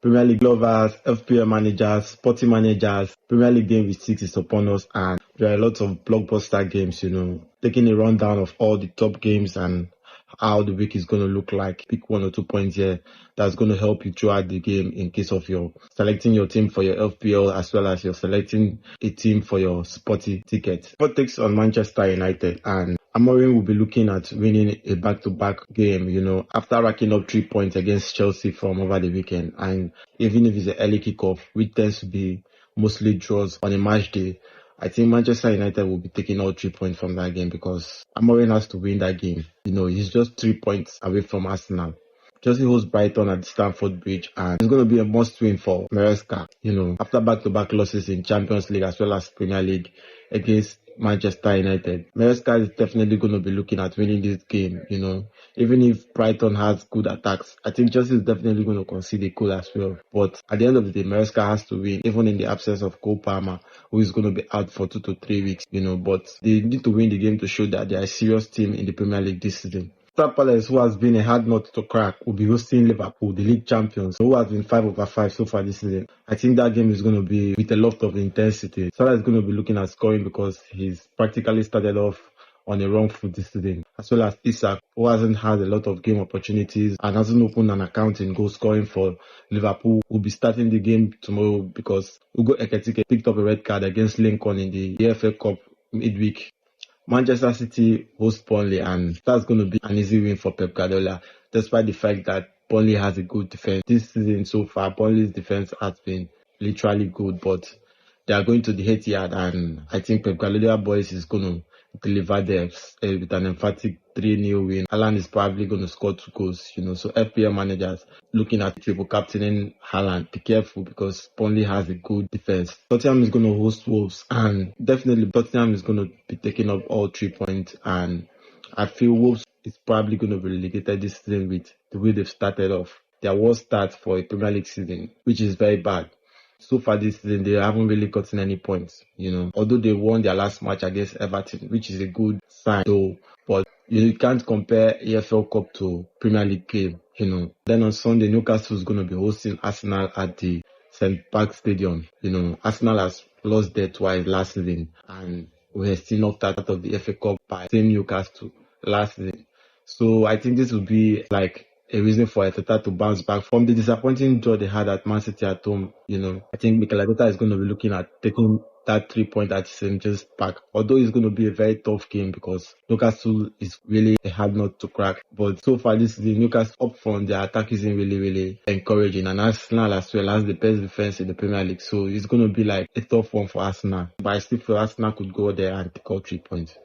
Premier League lovers, FPL managers, sporting managers, Premier League game week 6 is upon us, and there are a lot of blockbuster games, taking a rundown of all the top games and how the week is going to look like. Pick 1 or 2 points here that's going to help you throughout the game in case of your selecting your team for your FPL as well as you're selecting a team for your sporty ticket. What takes on Manchester United, and Amorim will be looking at winning a back-to-back game, after racking up 3 points against Chelsea from over the weekend. And even if it's an early kickoff, which tends to be mostly draws on a match day, I think Manchester United will be taking all 3 points from that game because Amorim has to win that game. He's just 3 points away from Arsenal. Chelsea hosts Brighton at Stamford Bridge, and it's going to be a must-win for Maresca. After back-to-back losses in Champions League as well as Premier League against Manchester United, Maresca is definitely going to be looking at winning this game. Even if Brighton has good attacks, I think Chelsea is definitely going to concede a goal as well. But at the end of the day, Maresca has to win, even in the absence of Cole Palmer, who is going to be out for 2 to 3 weeks. But they need to win the game to show that they are a serious team in the Premier League this season. Crystal Palace, who has been a hard nut to crack, will be hosting Liverpool, the league champions, who has been 5/5 so far this season. I think that game is going to be with a lot of intensity. Salah is going to be looking at scoring because he's practically started off on a wrong foot this season, as well as Isak, who hasn't had a lot of game opportunities and hasn't opened an account in goal scoring for Liverpool, will be starting the game tomorrow because Ugo Ekitike picked up a red card against Lincoln in the EFL Cup midweek. Manchester City host Burnley, and that's going to be an easy win for Pep Guardiola, despite the fact that Burnley has a good defense. This season so far, Burnley's defense has been literally good, but they are going to the Etihad, and I think Pep Guardiola boys is going to deliver them with an emphatic 3-0 win. Haaland is probably going to score 2 goals, so FPL managers looking at triple captaining Haaland, be careful because Burnley has a good defense. Tottenham is going to host Wolves, and definitely Tottenham is going to be taking up all 3 points, and I feel Wolves is probably going to be relegated this season with the way they've started off. Their worst start for a Premier League season, which is very bad. So far this season, they haven't really gotten any points, although they won their last match against Everton, which is a good sign, though. But you can't compare EFL Cup to Premier League game, Then on Sunday, Newcastle is going to be hosting Arsenal at the St. Park Stadium. Arsenal has lost there twice last season, and we're still knocked out of the FA Cup by same Newcastle last season. So I think this will be like a reason for Arteta to bounce back from the disappointing draw they had at Man City at home. I think Mikel Arteta is going to be looking at taking that 3 point at St. James Park, although it's going to be a very tough game because Newcastle is really a hard nut to crack. But so far this season, Newcastle up front, their attack isn't really encouraging, and Arsenal as well has the best defense in the Premier League, so it's going to be like a tough one for Arsenal. But I still feel Arsenal could go there and take out 3 points.